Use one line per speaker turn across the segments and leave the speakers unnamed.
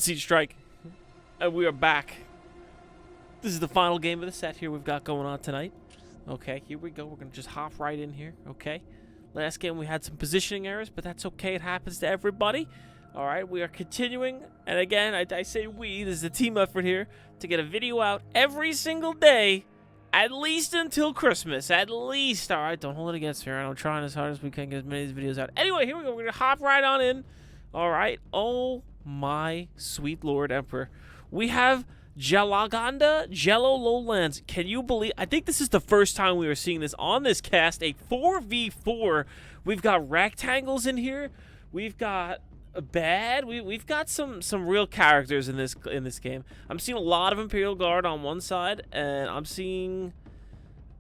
Siege Strike, and we are back. This is the final game of the set here we've got going on tonight. Okay, here we go. We're going to just hop right in here, okay? Last game we had some positioning errors, but that's okay. It happens to everybody. All right, we are continuing. And again, I say we. This is a team effort here to get a video out every single day, at least until Christmas. At least. All right, don't hold it against me. I'm trying as hard as we can get as many of these videos out. Anyway, here we go. We're going to hop right on in. All right. Oh, my sweet Lord Emperor. We have Jellow Lowlands. Can you believe? I think this is the first time we are seeing this on this cast. A 4v4. We've got rectangles in here. We've got we've got some real characters in this game. I'm seeing a lot of Imperial Guard on one side, and I'm seeing,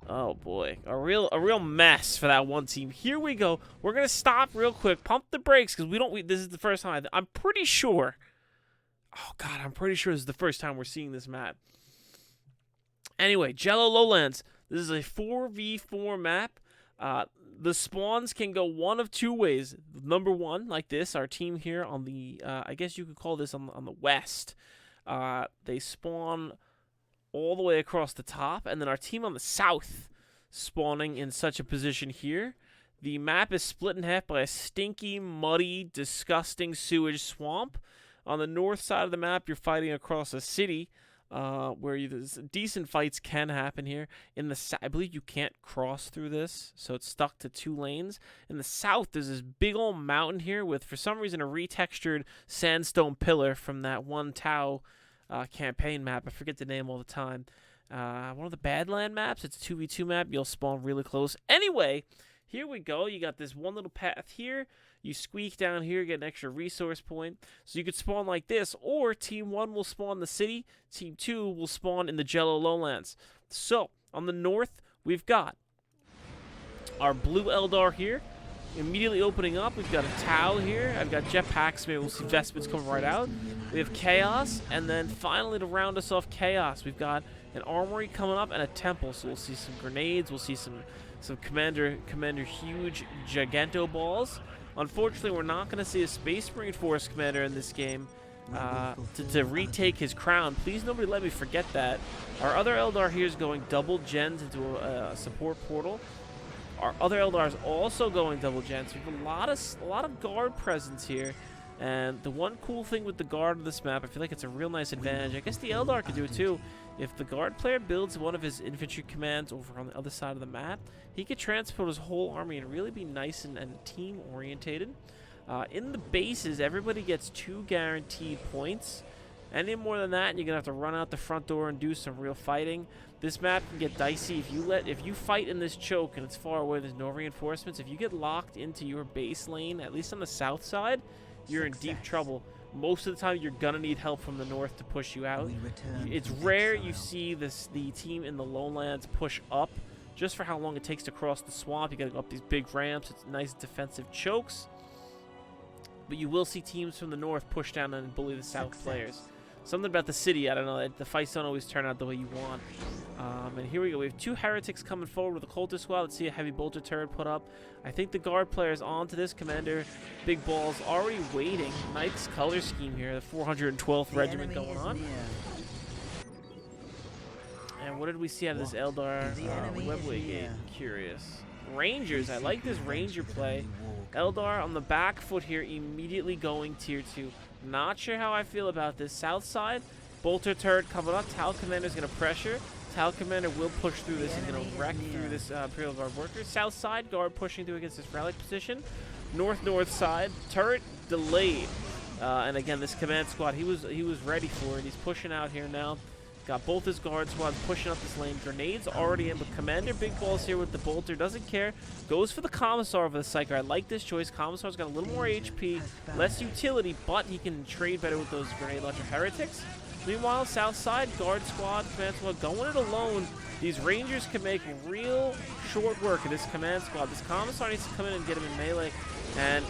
oh boy, a real mess for that one team. Here we go. We're gonna stop real quick, pump the brakes, because this is the first time. I'm pretty sure. Oh god, I'm pretty sure this is the first time we're seeing this map. Anyway, Jellow Lowlands. This is a 4v4 map. The spawns can go one of two ways. Number one, like this, our team here on the, I guess you could call this on the west. They spawn all the way across the top, and then our team on the south spawning in such a position here. The map is split in half by a stinky, muddy, disgusting sewage swamp. On the north side of the map, you're fighting across a city. Where decent fights can happen here. In the I believe you can't cross through this, so it's stuck to two lanes. In the south, there's this big old mountain here with, for some reason, a retextured sandstone pillar from that one Tau campaign map. I forget the name all the time. One of the Badland maps. It's a 2v2 map. You'll spawn really close. Anyway, here we go. You got this one little path here. You squeak down here, get an extra resource point. So you could spawn like this, or Team 1 will spawn in the city. Team 2 will spawn in the Jellow Lowlands. So, on the north, we've got our blue Eldar here. Immediately opening up, we've got a Tau here. I've got jetpacks. Maybe we'll see Vespins coming right out. We have Chaos, and then finally to round us off Chaos, we've got an Armory coming up and a Temple. So we'll see some grenades. We'll see some Commander huge Giganto balls. Unfortunately, we're not going to see a Space Marine Force commander in this game to retake his crown. Please, nobody let me forget that. Our other Eldar here is going double gens into a support portal. Our other Eldar is also going double gens. We have a lot of guard presence here. And the one cool thing with the guard of this map, I feel like it's a real nice advantage. I guess the Eldar could do it too. If the guard player builds one of his infantry commands over on the other side of the map, he could transport his whole army and really be nice and team-orientated. In the bases, everybody gets 2 guaranteed points. Any more than that, you're going to have to run out the front door and do some real fighting. This map can get dicey. If you fight in this choke and it's far away, there's no reinforcements. If you get locked into your base lane, at least on the south side, you're in deep trouble. Most of the time, you're going to need help from the north to push you out. It's rare you see the team in the Lowlands push up just for how long it takes to cross the swamp. You got to go up these big ramps. It's nice defensive chokes. But you will see teams from the north push down and bully the south players. Something about the city, I don't know, the fights don't always turn out the way you want. And here we go. We have 2 heretics coming forward with a cultist squad. Let's see a heavy bolter turret put up. I think the guard player is on to this. Commander Big Balls already waiting. Nice color scheme here. The 412th Regiment going on. And what did we see out of this Eldar Webway? Curious. Rangers. I like this Ranger play. Eldar on the back foot here, immediately going tier 2. Not sure how I feel about this. South side, bolter turret coming up. Tau Commander is going to pressure. Tau Commander will push through this. He's going to wreck through this Imperial Guard worker. South side, guard pushing through against this relic position. North side, turret delayed. And again, this command squad, he was ready for it. He's pushing out here now. Got both his guard squads pushing up this lane. Grenades already in, but Commander Big Balls here with the bolter. Doesn't care. Goes for the Commissar over the Psyker. I like this choice. Commissar's got a little more HP, less utility, but he can trade better with those grenade launcher heretics. Meanwhile, south side, guard squad, command squad going it alone. These Rangers can make real short work of this command squad. This Commissar needs to come in and get him in melee. And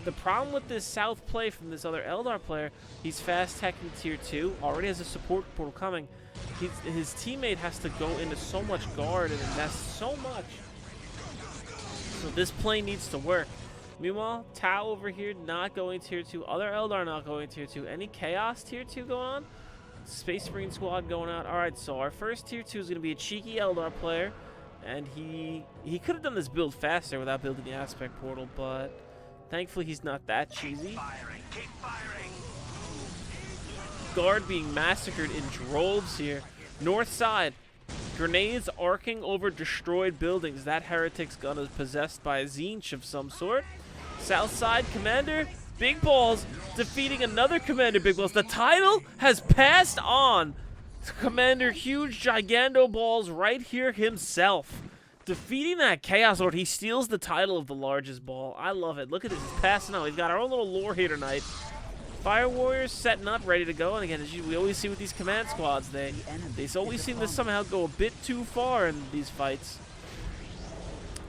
the problem with this south play from this other Eldar player, he's fast-teching tier 2, already has a support portal coming. His teammate has to go into so much guard and invest so much. So this play needs to work. Meanwhile, Tau over here not going tier 2. Other Eldar not going tier 2. Any Chaos tier 2 going on? Space Marine squad going out. Alright, so our first tier 2 is going to be a cheeky Eldar player. And he could have done this build faster without building the aspect portal, but thankfully he's not that cheesy.
Keep firing.
Guard being massacred in droves here. North side. Grenades arcing over destroyed buildings. That heretic's gun is possessed by a Zinch of some sort. South side, Commander Big Balls defeating another Commander Big Balls. The title has passed on. Commander Huge Gigando Balls right here himself. Defeating that Chaos Lord. He steals the title of the largest ball. I love it. Look at this. He's passing out. We've got our own little lore here tonight. Fire Warriors setting up, ready to go. And again, as we always see with these command squads, they always seem to somehow go a bit too far in these fights.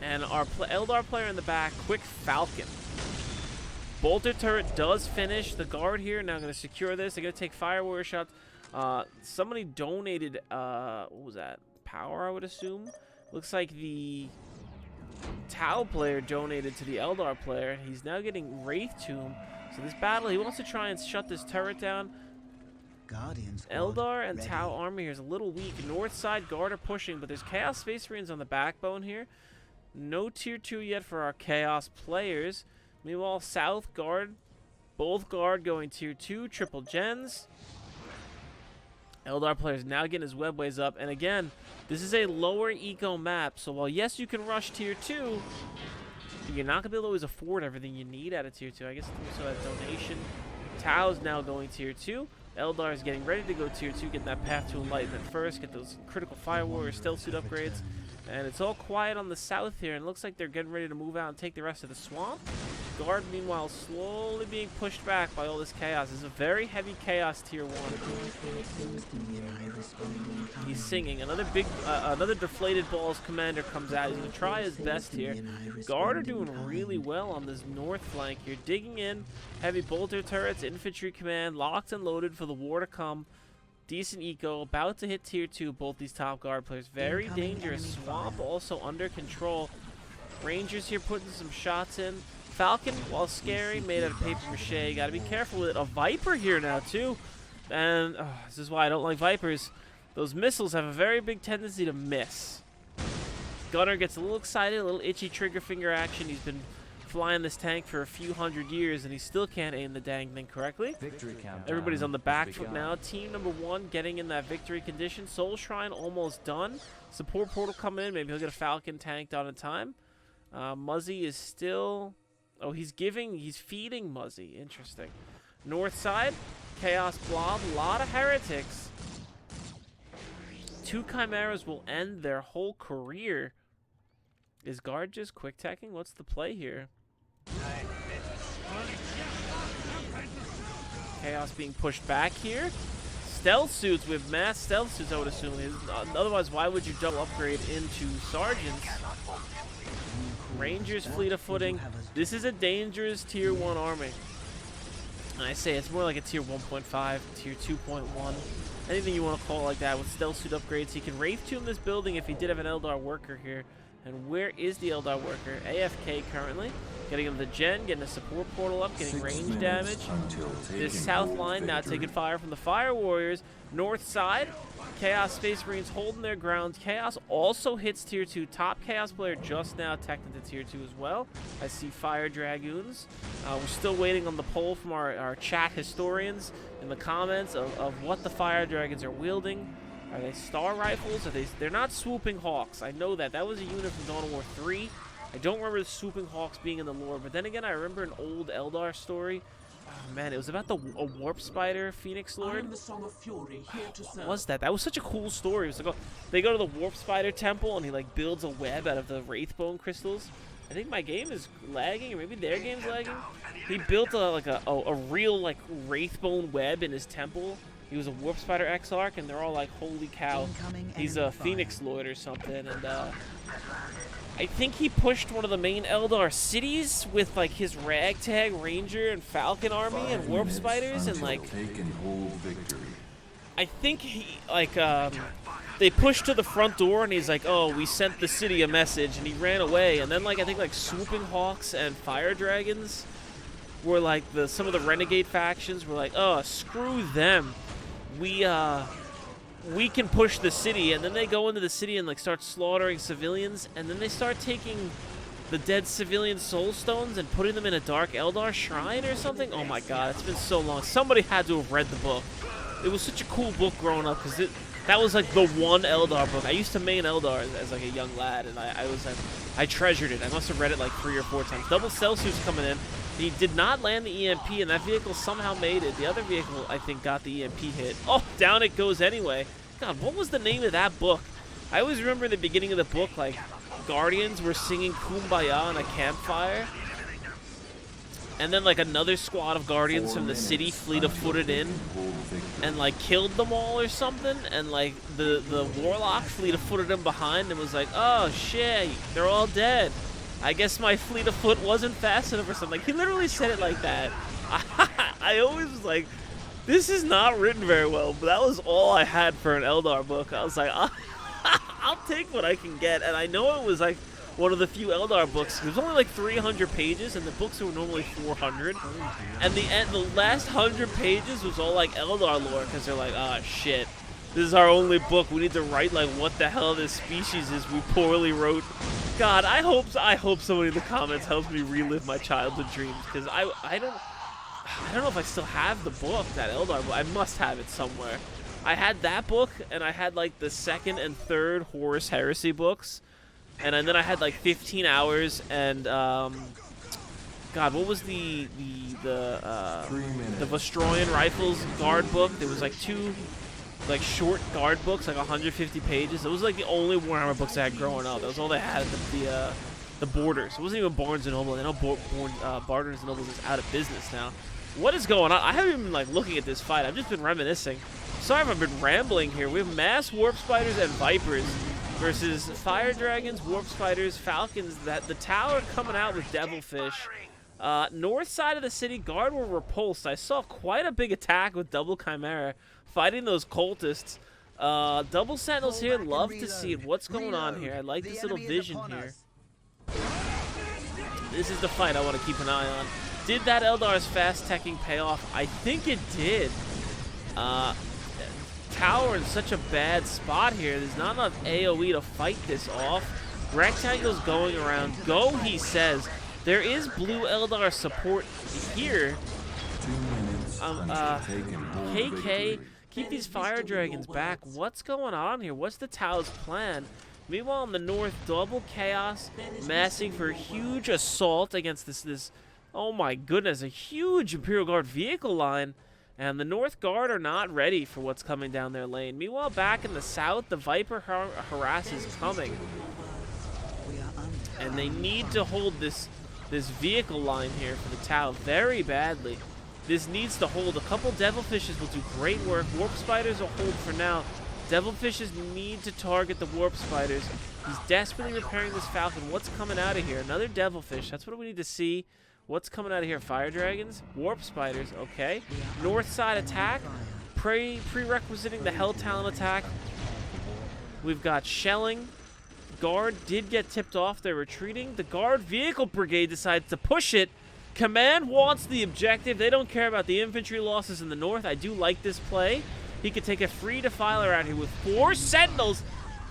And our Eldar player in the back, Quick Falcon. Bolter turret does finish. The guard here now going to secure this. They're going to take Fire Warrior shots. Somebody donated, what was that? Power, I would assume. Looks like the Tau player donated to the Eldar player. He's now getting Wraith Tomb. So this battle, he wants to try and shut this turret down. Eldar and Tau army here is a little weak. North side guard are pushing, but there's Chaos Space Marines on the backbone here. No tier 2 yet for our Chaos players. Meanwhile, South guard, both guard going tier 2, triple gens. Eldar players now getting his webways up. And again, this is a lower eco map. So while yes, you can rush tier 2, you're not going to be able to always afford everything you need out of tier 2. I guess also that donation. Tau's now going tier 2. Eldar is getting ready to go tier 2, getting that path to enlightenment first, get those critical Fire Warrior stealth suit upgrades. And it's all quiet on the south here, and it looks like they're getting ready to move out and take the rest of the swamp. Guard, meanwhile, slowly being pushed back by all this chaos. This is a very heavy chaos tier 1. He's singing. Another deflated balls commander comes out. He's going to try his best here. Guard are doing really well on this north flank here. Digging in. Heavy bolter turrets, infantry command, locked and loaded for the war to come. Decent eco, about to hit tier 2, both these top guard players. Very dangerous. Swamp also under control. Rangers here putting some shots in. Falcon, while scary, made out of paper mache. Got to be careful with it. A Viper here now, too. And this is why I don't like Vipers. Those missiles have a very big tendency to miss. Gunner gets a little excited, a little itchy trigger finger action. He's been flying this tank for a few hundred years, and he still can't aim the dang thing correctly. Everybody's on the back foot now. Team number 1 getting in that victory condition. Soul Shrine almost done. Support portal coming in. Maybe he'll get a Falcon tanked on in time. Muzzy is still... Oh, he's feeding Muzzy. Interesting. North side, Chaos Blob. A lot of heretics. 2 Chimeras will end their whole career. Is Guard just quick tacking? What's the play here? Chaos being pushed back here. Stealth suits with mass stealth suits, I would assume. Otherwise, why would you double upgrade into Sergeants? Rangers fleet of footing. This is a dangerous tier 1 army. And I say it's more like a tier 1.5, tier 2.1. Anything you want to call it like that with stealth suit upgrades. He can Wraith Tomb this building if he did have an Eldar worker here. And where is the Eldar worker? AFK currently. Getting him the gen, getting a support portal up, getting range damage. This south line now taking fire from the Fire Warriors. North side, Chaos Space Marines holding their ground. Chaos also hits tier 2. Top Chaos player just now teched into tier 2 as well. I see Fire Dragoons. We're still waiting on the poll from our chat historians in the comments of what the Fire Dragons are wielding. Are they star rifles? They're not swooping hawks. I know that. That was a unit from Dawn of War 3. I don't remember the swooping hawks being in the lore, but then again, I remember an old Eldar story. Oh man, it was about a warp spider Phoenix Lord. What was that? That was such a cool story. It was like they go to the warp spider temple and he like builds a web out of the wraithbone crystals. I think my game is lagging, or maybe their game's lagging. He built a real like wraithbone web in his temple. He was a Warp Spider Exarch, and they're all like, holy cow, he's a Phoenix Lord or something. And I think he pushed one of the main Eldar cities with like his ragtag Ranger and Falcon army and Warp Spiders, and like, I think he like they pushed to the front door, and he's like, oh, we sent the city a message, and he ran away. And then, like, I think, like, Swooping Hawks and Fire Dragons were, like, some of the renegade factions were like, oh, screw them. We can push the city. And then they go into the city and, like, start slaughtering civilians, and then they start taking the dead civilian soul stones and putting them in a Dark Eldar shrine or something. Oh, my God, it's been so long. Somebody had to have read the book. It was such a cool book growing up, because that was like the one Eldar book. I used to main Eldar as like a young lad, and I treasured it. I must have read it like 3 or 4 times. Double Celsius coming in. He did not land the EMP, and that vehicle somehow made it. The other vehicle, I think, got the EMP hit. Oh, down it goes anyway. God, what was the name of that book? I always remember in the beginning of the book, like, Guardians were singing Kumbaya on a campfire. And then, like, another squad of Guardians from the city fleet-of-footed in and, like, killed them all or something. And, like, the Warlock fleet-of-footed them behind and was like, oh, shit, they're all dead. I guess my fleet of foot wasn't fast enough or something. Like, he literally said it like that. I always was like, this is not written very well. But that was all I had for an Eldar book. I was like, I'll take what I can get. And I know it was, like, one of the few Eldar books. It was only like 300 pages, and the books were normally 400. And the last 100 pages was all like Eldar lore, because they're like, ah, shit, this is our only book. We need to write like what the hell this species is we poorly wrote. God, I hope somebody in the comments helps me relive my childhood dreams, because I don't know if I still have the book, that Eldar book. I must have it somewhere. I had that book, and I had like the 2nd and 3rd Horus Heresy books. And then I had like 15 hours and God, what was the Vostroyan Rifles guard book? There was like 2 like short guard books, like 150 pages. It was like the only Warhammer books I had growing up. That was all they had at the Borders. It wasn't even Barnes and Noble. I know Barnes and Noble is out of business now. What is going on? I haven't even been like looking at this fight. I've just been reminiscing. Sorry if I've been rambling here. We have mass Warp Spiders and Vipers versus Fire Dragons, Warp Spiders, Falcons. That the tower coming out with Devilfish. North side of the city, Guard were repulsed. I saw quite a big attack with Double Chimera fighting those cultists. Double Sentinels here, love to see it. What's going on here? I like this little vision here. This is the fight I want to keep an eye on. Did that Eldar's fast teching pay off? I think it did. Tower in such a bad spot here. There's not enough AoE to fight this off. Rectangle's going around. Go, he says. There is blue Eldar support here. KK, keep these Fire Dragons back. What's going on here? What's the Tao's plan? Meanwhile, in the north, double Chaos massing for a huge assault against this oh my goodness, a huge Imperial Guard vehicle line. And the North Guard are not ready for what's coming down their lane. Meanwhile, back in the south, the Viper harass is coming. And they need to hold this vehicle line here for the Tau very badly. This needs to hold. A couple Devilfishes will do great work. Warp Spiders will hold for now. Devilfishes need to target the Warp Spiders. He's desperately repairing this Falcon. What's coming out of here? Another Devilfish. That's what we need to see. What's coming out of here? Fire Dragons? Warp Spiders, okay. North side attack. Prerequisiting the Hell Talon attack. We've got shelling. Guard did get tipped off. They're retreating. The Guard Vehicle Brigade decides to push it. Command wants the objective. They don't care about the infantry losses in the north. I do like this play. He could take a free defiler out here with 4 Sentinels.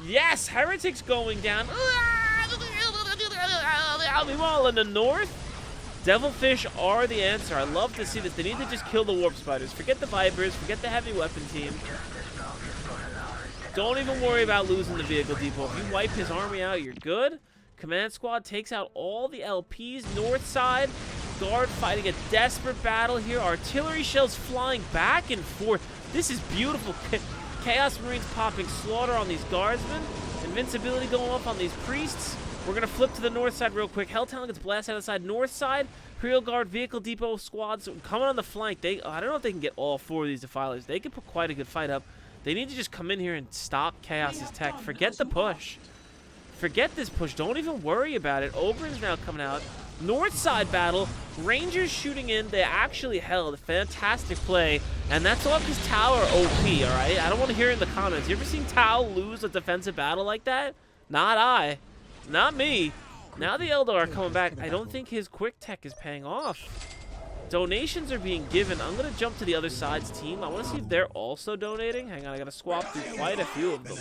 Yes, Heretics going down. Meanwhile, in the north, Devilfish are the answer. I love to see this. They need to just kill the Warp Spiders. Forget the Vipers. Forget the heavy weapon team. Don't even worry about losing the vehicle depot. If you wipe his army out, you're good. Command squad takes out all the LPs. North side, Guard fighting a desperate battle here. Artillery shells flying back and forth. This is beautiful. Chaos Marines popping slaughter on these guardsmen. Invincibility going off on these priests. We're going to flip to the north side real quick. Hell Talon gets blasted out of the side. North side, Imperial Guard Vehicle Depot squads coming on the flank. I don't know if they can get all 4 of these defilers. They can put quite a good fight up. They need to just come in here and stop Chaos's tech. Forget the push. Forget this push. Don't even worry about it. Oberon's now coming out. North side battle. Rangers shooting in. They actually held. Fantastic play. And that's all because Tau are OP, alright? I don't want to hear it in the comments. You ever seen Tau lose a defensive battle like that? Not I. Not me. Now the Eldar are coming back. I don't think his quick tech is paying off. Donations are being given. I'm going to jump to the other side's team. I want to see if they're also donating. Hang on, I got to swap through quite a few of them.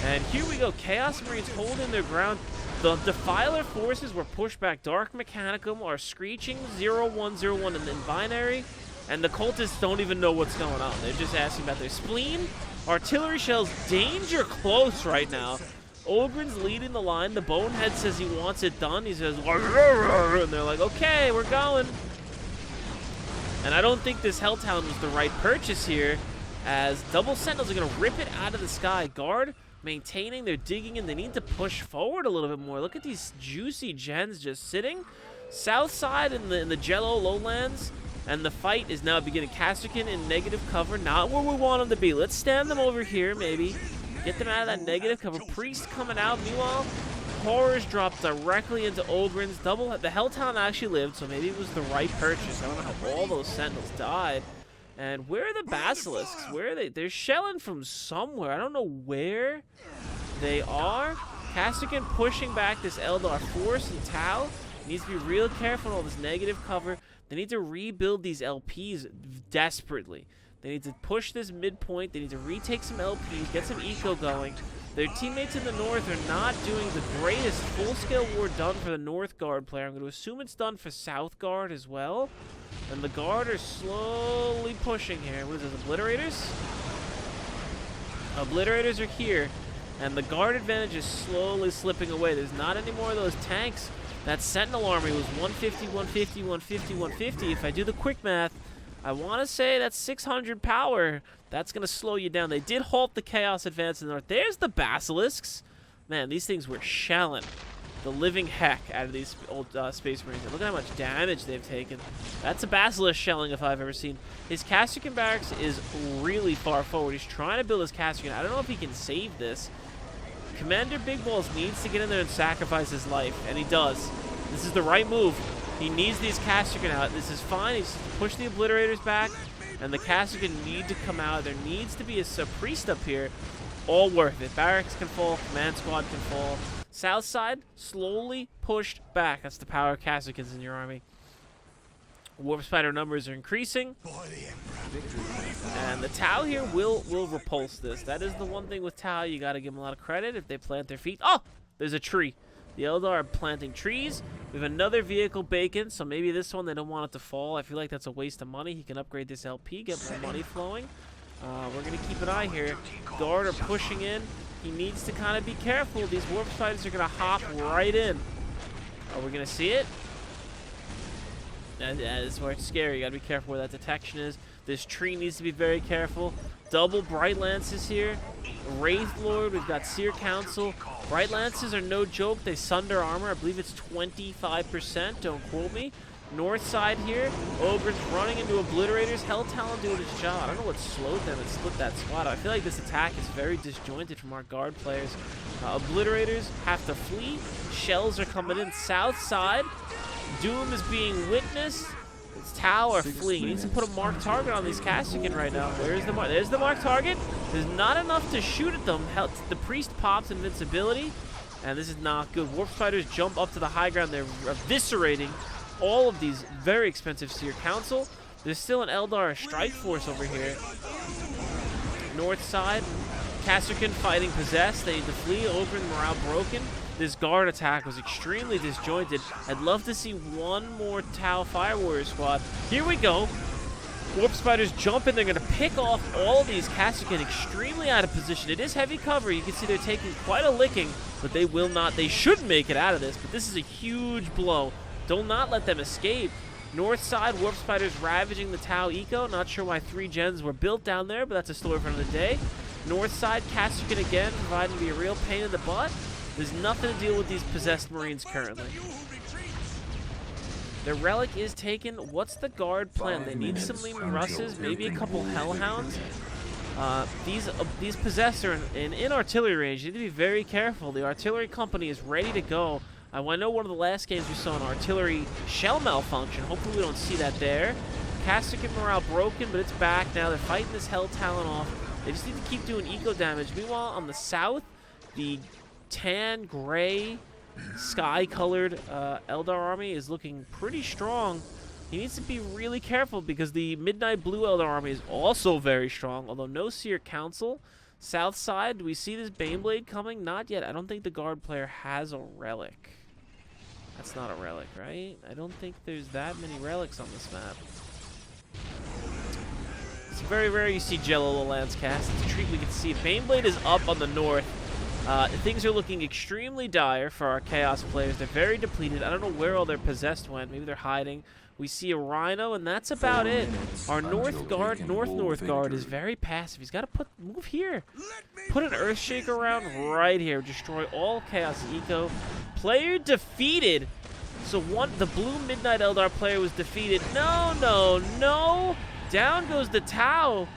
And here we go. Chaos Marines holding their ground. The Defiler forces were pushed back. Dark Mechanicum are screeching 0101 in binary. And the cultists don't even know what's going on. They're just asking about their spleen. Artillery shells danger close right now. Ogren's leading the line. The Bonehead says he wants it done. He says, and they're like, okay, we're going. And I don't think this Helltown was the right purchase here, as double Sentinels are going to rip it out of the sky. Guard maintaining, they're digging in. They need to push forward a little bit more. Look at these juicy gens just sitting. South side in the Jellow Lowlands, and the fight is now beginning. Casterkin in negative cover, not where we want them to be. Let's stand them over here, maybe. Get them out of that negative cover. Priest coming out. Meanwhile, Horrors dropped directly into Ogren's. The Helltown actually lived, so maybe it was the right purchase. I don't know how all those Sentinels died. And where are the Basilisks? Where are they? They're shelling from somewhere. I don't know where they are. Casterkin pushing back this Eldar force, and Tau needs to be real careful on all this negative cover. They need to rebuild these LPs desperately. They need to push this midpoint. They need to retake some LPs, get some eco going. Their teammates in the north are not doing the greatest. Full-scale war done for the North Guard player. I'm going to assume it's done for South Guard as well. And the Guard are slowly pushing here. What is this, Obliterators? Obliterators are here. And the Guard advantage is slowly slipping away. There's not any more of those tanks. That Sentinel army was 150, 150, 150, 150. If I do the quick math, I want to say that's 600 power. That's going to slow you down. They did halt the Chaos advance in the north. There's the Basilisks. Man, these things were shelling the living heck out of these old Space Marines. And look at how much damage they've taken. That's a Basilisk shelling if I've ever seen. His Casterkin barracks is really far forward. He's trying to build his Casterkin. I don't know if he can save this. Commander Big Balls needs to get in there and sacrifice his life, and he does. This is the right move. He needs these Casterkin out. This is fine. He's just push the Obliterators back, and the Casterkin need to come out. There needs to be a priest up here. All worth it. Barracks can fall. Command squad can fall. South side slowly pushed back. That's the power of Casterkins in your army. Warp Spider numbers are increasing. And the Tau here will repulse this. That is the one thing with Tau. You got to give them a lot of credit if they plant their feet. Oh! There's a tree. The Eldar are planting trees. We have another vehicle bacon, so maybe this one they don't want it to fall. I feel like that's a waste of money. He can upgrade this LP, get more money flowing. We're going to keep an eye here. Guard are pushing in. He needs to kind of be careful. These Warp Spiders are going to hop right in. Are we going to see it? That is where it's scary. You got to be careful where that detection is. This tree needs to be very careful. Double Bright Lances here. Wraith Lord. We've got Seer Council. Bright Lances are no joke. They sunder armor. I believe it's 25%. Don't quote me. North side here. Ogre's running into Obliterators. Hell Talon doing its job. I don't know what slowed them and split that squad. I feel like this attack is very disjointed from our guard players. Obliterators have to flee. Shells are coming in. South side. Doom is being witnessed. It's Tau are fleeing. He needs to put a marked target on these Casterkin right now. Where's the mark? There's the marked target. There's not enough to shoot at them. The priest pops invincibility, and this is not good. Warp Spiders jump up to the high ground. They're eviscerating all of these very expensive Seer Council. There's still an Eldar strike force over here. North side, Casterkin fighting possessed. They need to flee. Ogren morale broken. This guard attack was extremely disjointed. I'd love to see one more Tau Fire Warrior squad. Here we go. Warp Spiders jump in. They're going to pick off all of these Casterkin extremely out of position. It is heavy cover. You can see they're taking quite a licking, but they will not. They should make it out of this, but this is a huge blow. Do not let them escape. North side, Warp Spiders ravaging the Tau Eco. Not sure why 3 gens were built down there, but that's a story for another day. North side, Casterkin again, providing to be a real pain in the butt. There's nothing to deal with these possessed Marines currently. Their relic is taken. What's the guard plan? They need some Lehman Russes, maybe a couple Hellhounds. These possessor in artillery range, you need to be very careful. The artillery company is ready to go. I know one of the last games we saw an artillery shell malfunction. Hopefully we don't see that there. Casterkin morale broken, but it's back now. They're fighting this Hell Talon off. They just need to keep doing eco damage. Meanwhile, on the south, the tan, gray, sky-colored Eldar army is looking pretty strong. He needs to be really careful because the Midnight Blue Eldar army is also very strong, although no Seer Council. South side, do we see this Baneblade coming? Not yet. I don't think the guard player has a relic. That's not a relic, right? I don't think there's that many relics on this map. It's very rare you see Jellow Lowlands cast. It's a treat we can see. Baneblade is up on the north. Things are looking extremely dire for our Chaos players. They're very depleted. I don't know where all their possessed went. Maybe they're hiding. We see a Rhino, and that's about it. Our north guard is very passive. He's got to move here. Put an Earthshaker around right here. Destroy all Chaos Eco. Player defeated. So the blue Midnight Eldar player was defeated. No, no, no. Down goes the Tau.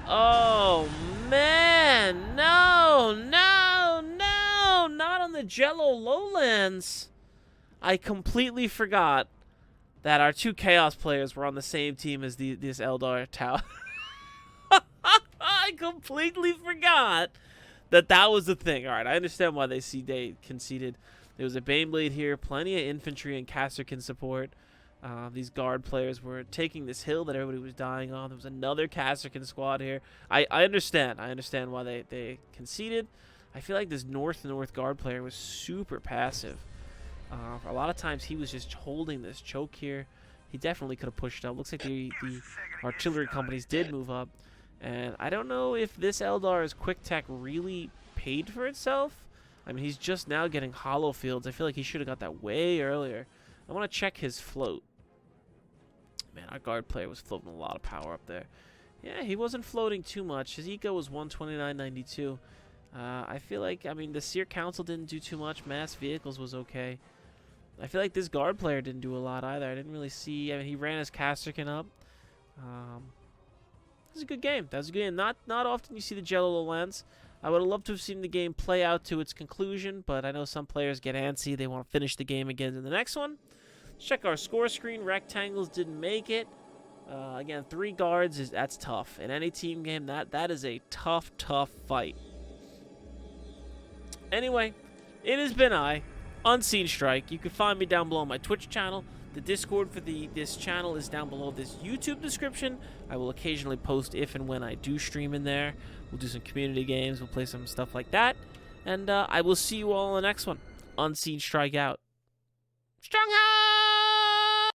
Oh, man. No, no, no. Not on the Jellow Lowlands. I completely forgot that our two Chaos players were on the same team as this Eldar Tau. I completely forgot that was the thing. All right, I understand why they conceded. There was a Baneblade here, plenty of infantry and Casterkin support. These guard players were taking this hill that everybody was dying on. There was another Casterkin squad here. I understand. I understand why they conceded. I feel like this north guard player was super passive. A lot of times he was just holding this choke here. He definitely could have pushed up. Looks like the artillery companies did move up. And I don't know if this Eldar's quick tech really paid for itself. I mean, he's just now getting hollow fields. I feel like he should have got that way earlier. I want to check his float. Man, our guard player was floating a lot of power up there. Yeah, he wasn't floating too much. His eco was 129.92. I feel like, I mean, the Seer Council didn't do too much. Mass vehicles was okay. I feel like this guard player didn't do a lot either. I didn't really see. I mean, he ran his Casterkin up. It was a good game. That was a good game. Not often you see the Jellow Lowlands. I would have loved to have seen the game play out to its conclusion, but I know some players get antsy. They want to finish the game again in the next one. Let's check our score screen. Rectangles didn't make it. Again, 3 guards, that's tough. In any team game, that is a tough fight. Anyway, it has been Unseen Strike. You can find me down below on my Twitch channel. The Discord for this channel is down below this YouTube description. I will occasionally post if and when I do stream in there. We'll do some community games. We'll play some stuff like that. And I will see you all in the next one. Unseen Strike out. Stronghold!